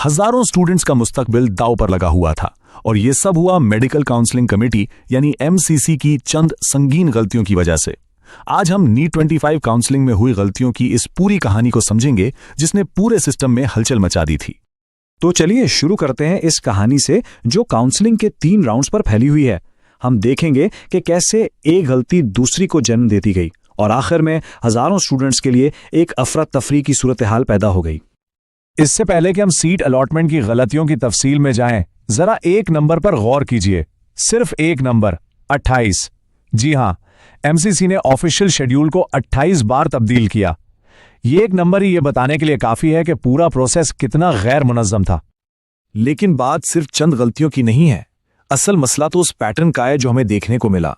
हजारों स्टूडेंट्स का मुस्तकबिल दांव पर लगा हुआ था और ये सब हुआ मेडिकल काउंसलिंग कमेटी यानी एमसीसी की चंद संगीन गलतियों की वजह से। आज हम नीट 25 काउंसलिंग में हुई गलतियों की इस पूरी कहानी को समझेंगे जिसने पूरे सिस्टम में हलचल मचा दी थी। तो चलिए शुरू करते हैं इस कहानी से जो काउंसलिंग के 3 राउंड्स पर फैली हुई है। हम देखेंगे कि कैसे एक गलती दूसरी को जन्म देती गई और आखिर में हजारों स्टूडेंट्स के लिए एक अफरा तफरी की सूरत हाल पैदा हो गई। इससे पहले कि हम सीट अलॉटमेंट की गलतियों की तफसील में जाएं, जरा एक नंबर पर गौर कीजिए। सिर्फ एक नंबर 28। जी हां, एमसीसी ने ऑफिशियल शेड्यूल को 28 बार तब्दील किया। ये एक नंबर ही ये बताने के लिए काफी है कि पूरा प्रोसेस कितना गैर मुनज़्ज़म था। लेकिन बात सिर्फ चंद गलतियों की नहीं है। असल मसला तो उस पैटर्न का है जो हमें देखने को मिला,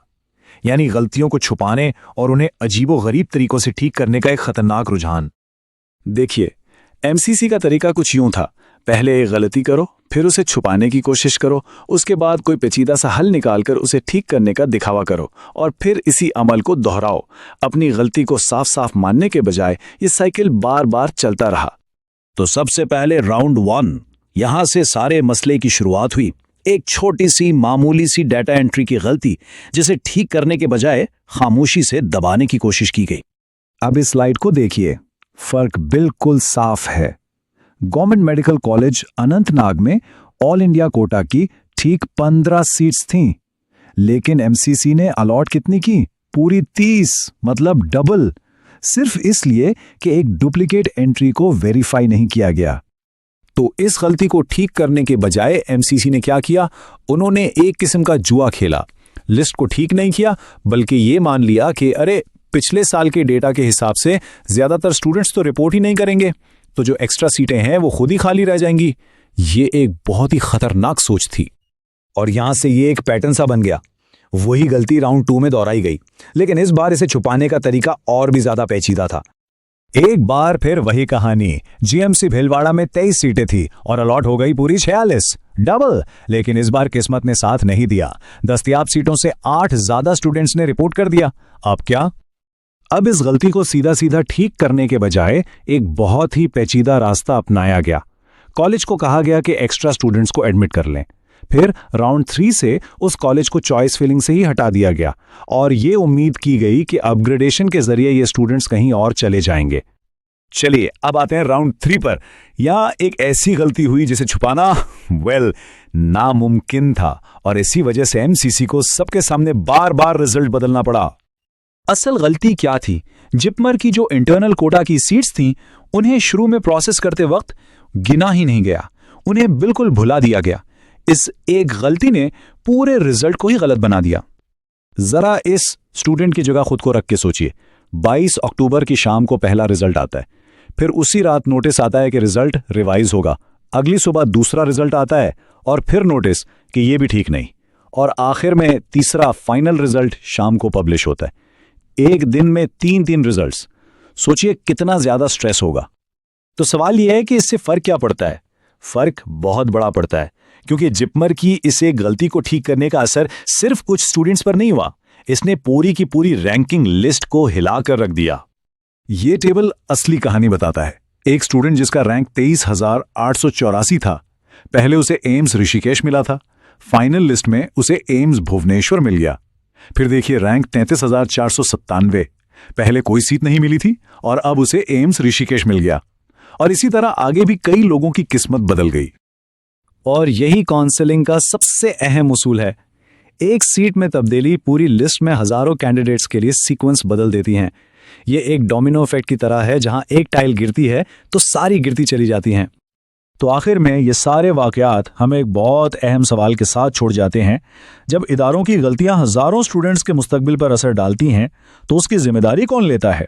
यानी गलतियों को छुपाने और उन्हें अजीबो-गरीब तरीकों से ठीक करने का एक खतरनाक रुझान। देखिए, एमसीसी का तरीका कुछ यूं था, पहले एक गलती करो, फिर उसे छुपाने की कोशिश करो, उसके बाद कोई पेचीदा सा हल निकालकर उसे ठीक करने का दिखावा करो और फिर इसी अमल को दोहराओ। अपनी गलती को साफ साफ मानने के बजाय ये साइकिल बार बार चलता रहा। तो सबसे पहले राउंड 1, यहां से सारे मसले की शुरुआत हुई। एक छोटी सी मामूली सी डाटा एंट्री की गलती जिसे ठीक करने के बजाय खामोशी से दबाने की कोशिश की गई। अब इस स्लाइड को देखिए, फर्क बिल्कुल साफ है। गवर्नमेंट मेडिकल कॉलेज अनंतनाग में ऑल इंडिया कोटा की ठीक 15 सीट्स थीं, लेकिन एमसीसी ने अलॉट कितनी की? पूरी 30, मतलब डबल, सिर्फ इसलिए कि एक डुप्लीकेट एंट्री को वेरीफाई नहीं किया गया। तो इस गलती को ठीक करने के बजाय एमसीसी ने क्या किया? उन्होंने एक किस्म का जुआ खेला। लिस्ट को ठीक नहीं किया, बल्कि ये मान लिया कि अरे पिछले साल के डेटा के हिसाब से ज्यादातर स्टूडेंट्स तो रिपोर्ट ही नहीं करेंगे, तो जो एक्स्ट्रा सीटें हैं वो खुद ही खाली रह जाएंगी। ये एक बहुत ही खतरनाक सोच थी और यहां से ये एक पैटर्न सा बन गया। वही गलती राउंड 2 में दोहराई गई, लेकिन इस बार इसे छुपाने का तरीका और भी ज्यादा पेचीदा था। एक बार फिर वही कहानी। जीएमसी भीलवाड़ा में 23 सीटें थी और अलॉट हो गई पूरी 46, डबल। लेकिन इस बार किस्मत ने साथ नहीं दिया। दस्तयाब सीटों से 8 ज्यादा स्टूडेंट्स ने रिपोर्ट कर दिया। अब क्या? अब इस गलती को सीधा सीधा ठीक करने के बजाय एक बहुत ही पेचीदा रास्ता अपनाया गया। कॉलेज को कहा गया कि एक्स्ट्रा स्टूडेंट्स को एडमिट कर लें। फिर राउंड 3 से उस कॉलेज को चॉइस फिलिंग से ही हटा दिया गया और ये उम्मीद की गई कि अपग्रेडेशन के जरिए ये स्टूडेंट्स कहीं और चले जाएंगे। चलिए अब आते हैं राउंड 3 पर। यहां एक ऐसी गलती हुई जिसे छुपाना नामुमकिन था और इसी वजह से एमसीसी को सबके सामने बार बार रिजल्ट बदलना पड़ा। असल गलती क्या थी? जिपमर की जो इंटरनल कोटा की सीट्स थीं, उन्हें शुरू में प्रोसेस करते वक्त गिना ही नहीं गया, उन्हें बिल्कुल भुला दिया गया। इस एक गलती ने पूरे रिजल्ट को ही गलत बना दिया। जरा इस स्टूडेंट की जगह खुद को रख के सोचिए। 22 अक्टूबर की शाम को पहला रिजल्ट आता है, फिर उसी रात नोटिस आता है कि रिजल्ट रिवाइज होगा। अगली सुबह दूसरा रिजल्ट आता है और फिर नोटिस कि यह भी ठीक नहीं, और आखिर में तीसरा फाइनल रिजल्ट शाम को पब्लिश होता है। एक दिन में 3 रिजल्ट्स। सोचिए कितना ज्यादा स्ट्रेस होगा। तो सवाल यह है कि इससे फर्क क्या पड़ता है? फर्क बहुत बड़ा पड़ता है, क्योंकि जिपमर की इस एक गलती को ठीक करने का असर सिर्फ कुछ स्टूडेंट्स पर नहीं हुआ, इसने पूरी की पूरी रैंकिंग लिस्ट को हिलाकर रख दिया। ये टेबल असली कहानी बताता है। एक स्टूडेंट जिसका रैंक 23,884 था, पहले उसे एम्स ऋषिकेश मिला था, फाइनल लिस्ट में उसे एम्स भुवनेश्वर मिल गया। फिर देखिए रैंक 33,497, पहले कोई सीट नहीं मिली थी और अब उसे एम्स ऋषिकेश मिल गया। और इसी तरह आगे भी कई लोगों की किस्मत बदल गई। और यही काउंसलिंग का सबसे अहम उसूल है। एक सीट में तब्दीली पूरी लिस्ट में हजारों कैंडिडेट्स के लिए सीक्वेंस बदल देती हैं। ये एक डोमिनो इफेक्ट की तरह है, जहां एक टाइल गिरती है तो सारी गिरती चली जाती हैं। तो आखिर में ये सारे वाकयात हमें एक बहुत अहम सवाल के साथ छोड़ जाते हैं। जब इदारों की गलतियां हजारों स्टूडेंट्स के मुस्तकबिल पर असर डालती हैं, तो उसकी जिम्मेदारी कौन लेता है?